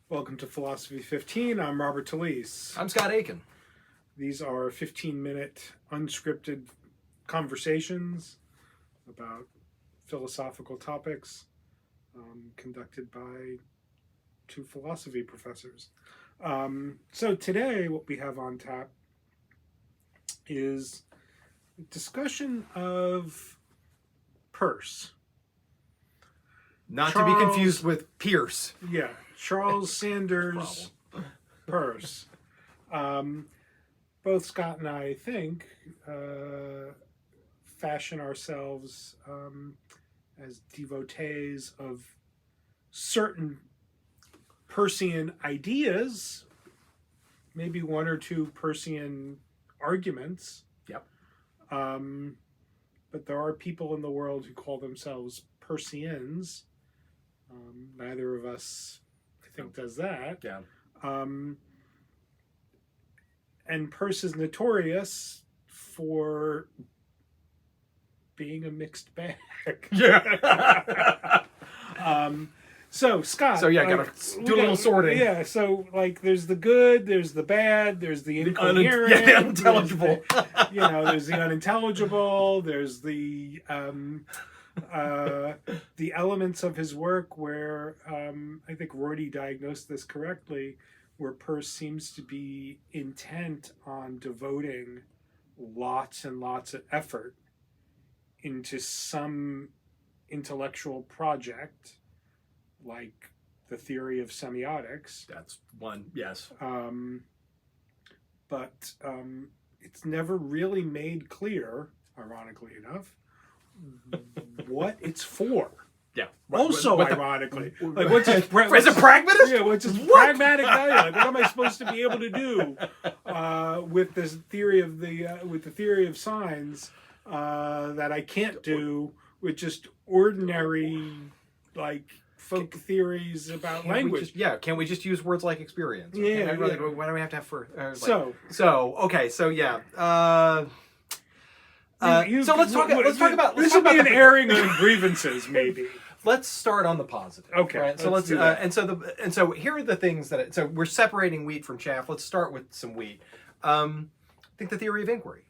Welcome to Philosophy15. I'm Robert Talese. I'm Scott Aiken. These are 15-minute unscripted conversations about philosophical topics conducted by two philosophy professors. So today what we have on tap is a discussion of Peirce. Not to be confused with Peirce. Yeah, Charles Sanders Peirce. Both Scott and I think fashion ourselves as devotees of certain Peircean ideas, maybe one or two Peircean arguments. Yep. But there are people in the world who call themselves Peirceans. Neither of us, I think, does that. Yeah. And Peirce is notorious for being a mixed bag. Yeah. So Scott. So yeah, gotta do a little sorting. Yeah. So there's the good, there's the bad, there's the incoherent, the unintelligible. There's the unintelligible. There's the elements of his work where I think Rorty diagnosed this correctly, where Peirce seems to be intent on devoting lots and lots of effort into some intellectual project, like the theory of semiotics. That's one, yes. But it's never really made clear, ironically enough, what it's for. Yeah. Ironically, what's his is it pragmatist? Yeah, what's his pragmatic value? What am I supposed to be able to do with this theory of the theory of signs that I can't do with just ordinary folk theories about language? Can we just use words like experience? Yeah. Why do we have to have So let's talk about. This will be an airing of grievances, maybe. Let's start on the positive. Okay. Right? So let's do that. so here are the things that. So we're separating wheat from chaff. Let's start with some wheat. I think the theory of inquiry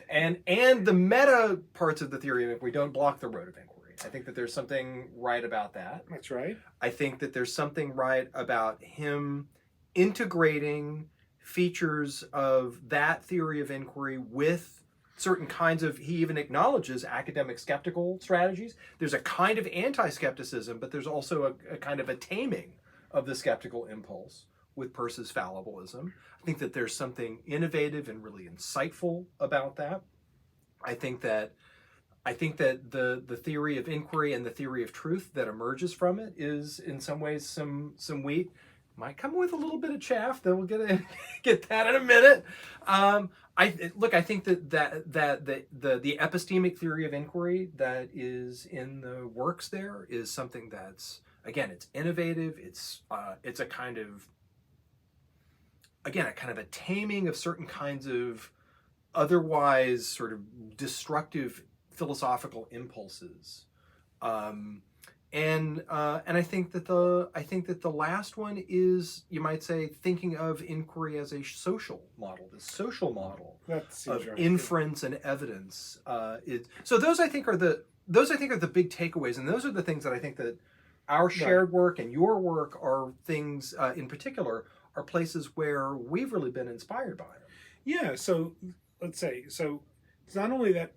and the meta parts of the theory of inquiry don't block the road of inquiry. I think that there's something right about that. That's right. I think that there's something right about him integrating features of that theory of inquiry with certain kinds of, he even acknowledges academic skeptical strategies. There's a kind of anti-skepticism, but there's also a kind of a taming of the skeptical impulse with Peirce's fallibilism. I think that there's something innovative and really insightful about that. I think that the theory of inquiry and the theory of truth that emerges from it is in some ways some wheat. Might come with a little bit of chaff. Then we'll get that in a minute. I think that the epistemic theory of inquiry that is in the works there is something that's, again, it's innovative. It's a kind of, again, a kind of a taming of certain kinds of otherwise sort of destructive philosophical impulses. And I think that the last one is, you might say, thinking of inquiry as a social model, the social model of inference and evidence. So those I think are the big takeaways, and those are the things that I think that our shared work and your work are things in particular are places where we've really been inspired by them. Yeah. So let's say it's not only that.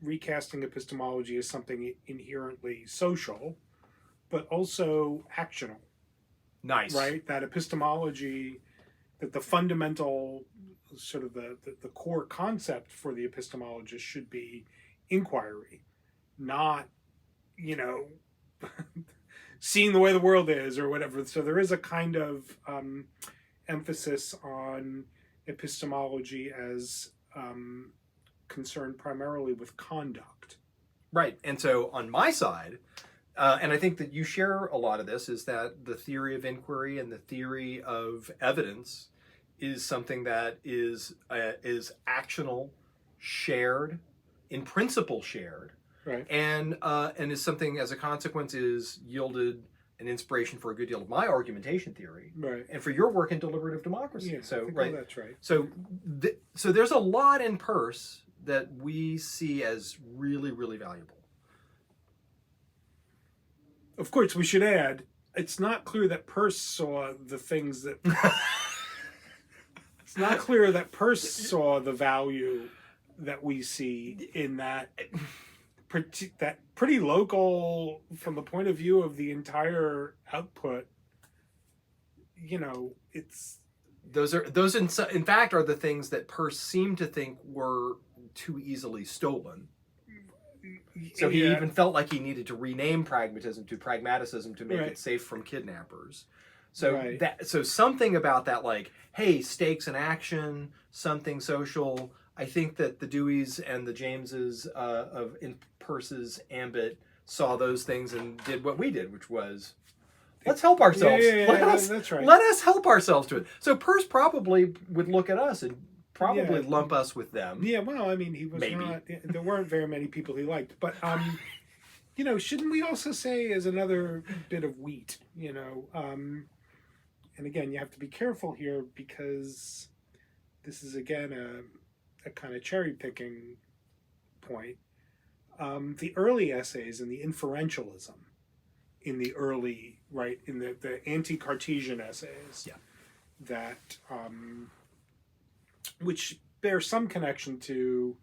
Recasting epistemology is something inherently social, but also actional. Nice. Right? That epistemology, that the fundamental, sort of the core concept for the epistemologist should be inquiry, not, seeing the way the world is or whatever. So there is a kind of emphasis on epistemology as concerned primarily with conduct. Right. And so on my side, and I think that you share a lot of this, is that the theory of inquiry and the theory of evidence is something that is actional, shared, in principle shared, right? And is something, as a consequence, is yielded an inspiration for a good deal of my argumentation theory, Right. and for your work in deliberative democracy. Yeah, So I think right, that's right. so so there's a lot in Peirce that we see as really, really valuable. Of course, we should add, it's not clear that Peirce saw the things that. It's not clear that Peirce saw the value that we see in that. That pretty local, from the point of view of the entire output. You know, it's. Those in fact are the things that Peirce seemed to think were too easily stolen. So he even felt like he needed to rename pragmatism to pragmaticism to make it safe from kidnappers. So so something about that, like, hey, stakes and action, something social. I think that the Deweys and the Jameses in Peirce's ambit saw those things and did what we did, which was, let's help ourselves. That's right. Let us help ourselves to it. So Peirce probably would look at us and probably lump us with them. Yeah, well, I mean, he was not. There weren't very many people he liked, but you know, shouldn't we also say as another bit of wheat? You know, and again, you have to be careful here because this is again a kind of cherry picking point. The early essays and the inferentialism in the early in the anti-Cartesian essays, that. Which bears some connection to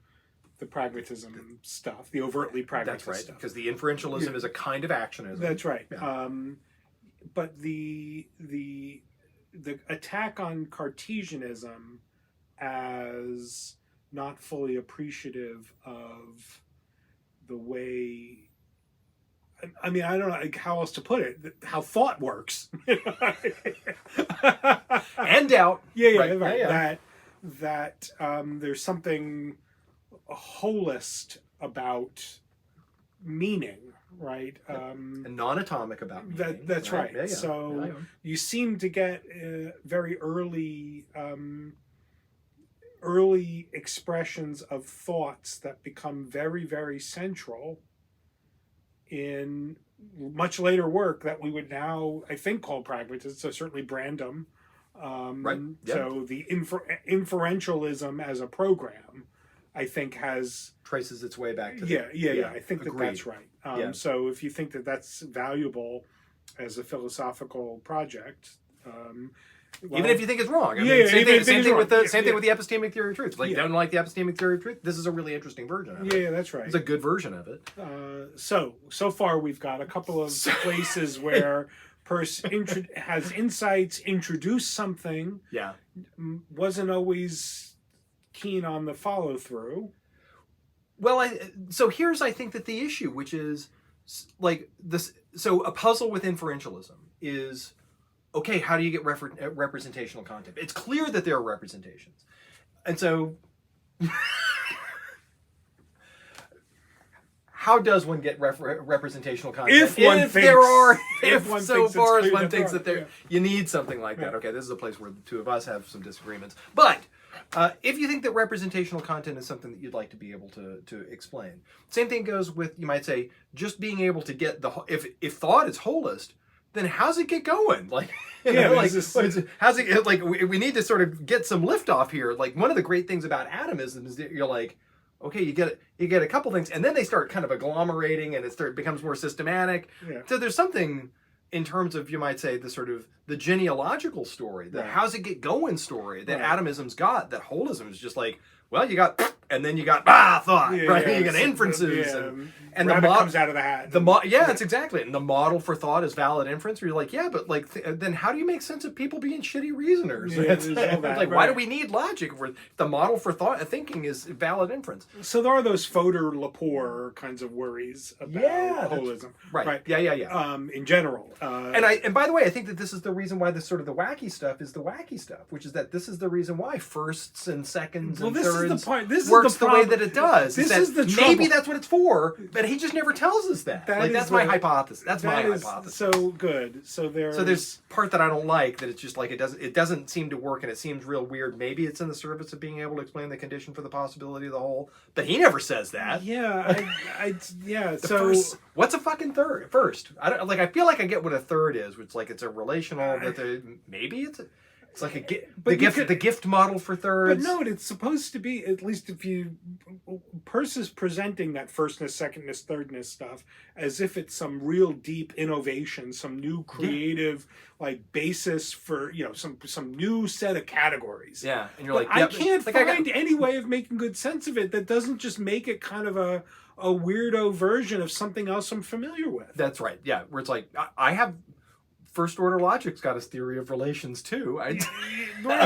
the pragmatism stuff, the overtly pragmatist stuff. That's right, because the inferentialism is a kind of actionism. That's right. Yeah. But the attack on Cartesianism as not fully appreciative of the way. I mean, I don't know how else to put it. How thought works, and doubt. Right. That there's something holist about meaning, right? And non-atomic about meaning. That's right. Yeah. So you seem to get very early expressions of thoughts that become very, very central in much later work that we would now, I think, call pragmatism. So certainly Brandom. So the inferentialism as a program, I think, traces its way back to I think that's right. So if you think that that's valuable as a philosophical project, even if you think it's wrong, same thing with the epistemic theory of truth. Like, don't like the epistemic theory of truth, this is a really interesting version of it. Yeah, that's right. It's a good version of it. So far we've got a couple of places where Peirce has insights, introduced something. Yeah. Wasn't always keen on the follow through. Well, so here's, I think, that the issue, which is like this. So a puzzle with inferentialism is, okay, how do you get representational content? It's clear that there are representations, and so. How does one get representational content? If one thinks that you need something like that. Okay, this is a place where the two of us have some disagreements. But if you think that representational content is something that you'd like to be able to explain, same thing goes with, you might say, just being able to get if thought is holist, then how's it get going? Like, how's it like? We need to sort of get some lift off here. Like, one of the great things about atomism is that you're like, okay, you get a couple things, and then they start kind of agglomerating, and it becomes more systematic. Yeah. So there's something in terms of, you might say, the sort of the genealogical story, the how's it get going story that atomism's got, that holism is just like, well, you got, and then you got thought, right? You got inferences, and the model comes out of the hat. It's exactly, and the model for thought is valid inference. Where you're like, but like, then how do you make sense of people being shitty reasoners? Why do we need logic if the model for thinking is valid inference? So there are those Fodor-Lepore kinds of worries about holism, right? Yeah. In general, and by the way, I think that this is the reason why this sort of the wacky stuff is the wacky stuff, which is that this is the reason why firsts and seconds and thirds this is the point. This is works the way problem. that it does. This that is the maybe trouble. that's what it's for, but he just never tells us that. That's my hypothesis. That's my hypothesis. So good. So there's part that I don't like, that it's just like it doesn't seem to work, and it seems real weird. Maybe it's in the service of being able to explain the condition for the possibility of the whole, but he never says that. Yeah, yeah. What's a fucking third? First, I feel like I get what a third is, which it's a relational. Maybe it's like the gift model for thirds. But no, it's supposed to be, at least if you... Peirce is presenting that firstness, secondness, thirdness stuff as if it's some real deep innovation, some new creative basis for, some new set of categories. Yeah, and you're I can't find any way of making good sense of it that doesn't just make it kind of a weirdo version of something else I'm familiar with. That's right. Yeah, where it's like, I have... First order logic's got its theory of relations too. Right.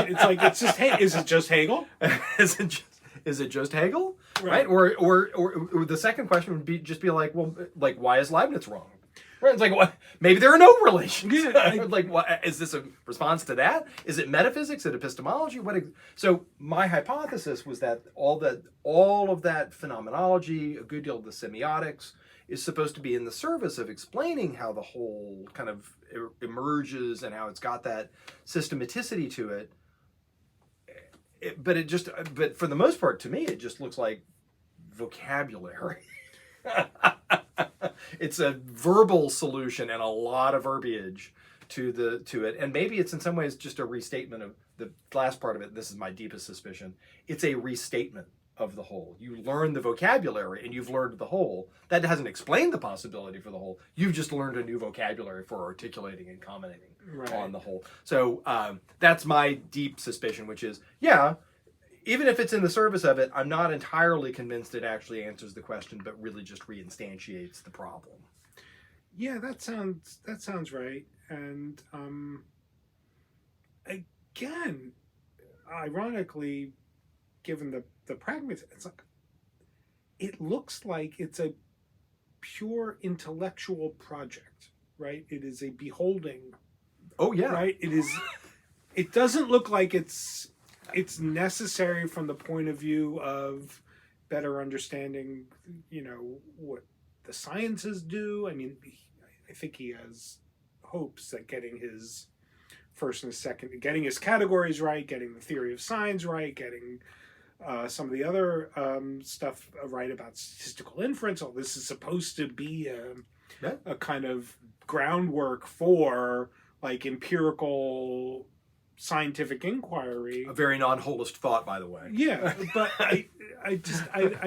It's just, hey, is it just Hegel? Is it just Hegel? Right. Or the second question would be why is Leibniz wrong? Right. It's what? Maybe there are no relations. Yeah, what is this a response to that? Is it metaphysics? Is it epistemology? So my hypothesis was that all of that phenomenology, a good deal of the semiotics, is supposed to be in the service of explaining how the whole kind of emerges and how it's got that systematicity to it. But for the most part, to me, it just looks like vocabulary. It's a verbal solution and a lot of verbiage to it. And maybe it's in some ways just a restatement of the last part of it. This is my deepest suspicion. It's a restatement of the whole. You learn the vocabulary and you've learned the whole. That hasn't explained the possibility for the whole. You've just learned a new vocabulary for articulating and commenting on the whole. So that's my deep suspicion, which is, even if it's in the service of it, I'm not entirely convinced it actually answers the question, but really just reinstantiates the problem. Yeah, that sounds right. And again, ironically, given the pragmatism, it looks like it's a pure intellectual project, right? It is a beholding. Oh yeah. Right? It is. It doesn't look like it's necessary from the point of view of better understanding, what the sciences do. I mean, I think he has hopes that getting his first and second, getting his categories right, getting the theory of signs right, getting some of the other stuff right about statistical inference. All this is supposed to be a kind of groundwork for empirical scientific inquiry. A very non-holist thought, by the way. Yeah, but I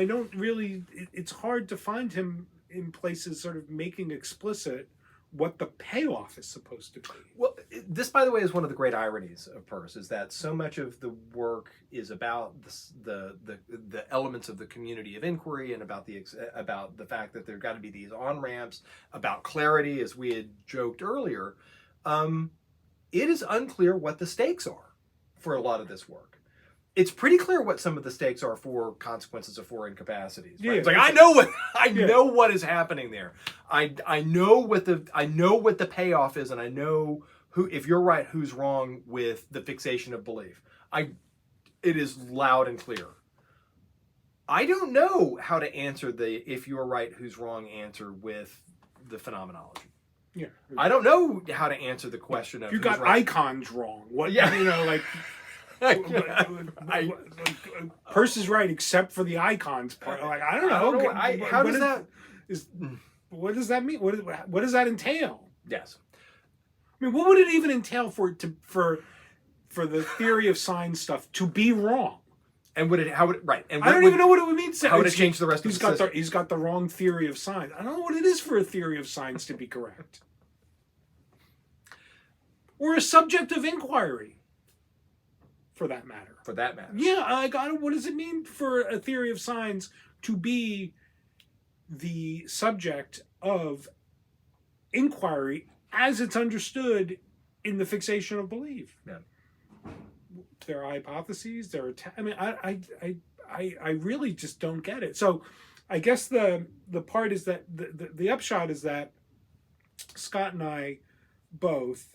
don't really... It's hard to find him in places sort of making explicit what the payoff is supposed to be. Well, this, by the way, is one of the great ironies of Peirce, is that so much of the work is about the elements of the community of inquiry and about the fact that there got to be these on-ramps, about clarity, as we had joked earlier. It is unclear what the stakes are for a lot of this work. It's pretty clear what some of the stakes are for consequences of foreign capacities. Right? Yeah, it's I know what is happening there. I know what the payoff is, and I know who, if you're right, who's wrong with the fixation of belief. It is loud and clear. I don't know how to answer the "if you're right, who's wrong" answer with the phenomenology. Yeah, I don't know how to answer the question of you got right. icons wrong. What? Yeah. Peirce is right, except for the icons part. I don't know. How does that? What does that mean? What does that entail? Yes. I mean, what would it even entail for the theory of signs stuff to be wrong? And right? And I don't even know what it would mean. How would it change the rest of the system? He's got the wrong theory of signs. I don't know what it is for a theory of signs to be correct, or a subject of inquiry, for that matter. Yeah, what does it mean for a theory of signs to be the subject of inquiry as it's understood in the fixation of belief? Yeah. There are hypotheses. There are. I really just don't get it. So, I guess the part is that the upshot is that Scott and I both,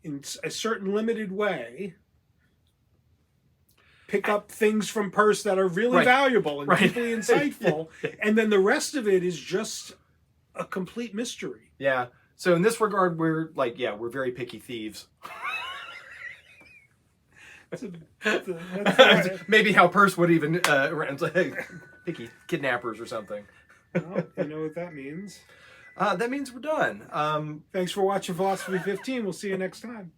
in a certain limited way, pick up things from Peirce that are really Right. valuable and Right. deeply insightful, and then the rest of it is just a complete mystery. Yeah. So in this regard, we're like, yeah, we're very picky thieves. That's Maybe how Peirce would even picky kidnappers or something. well, you know what that means. That means we're done. Thanks for watching Philosophy 15. We'll see you next time.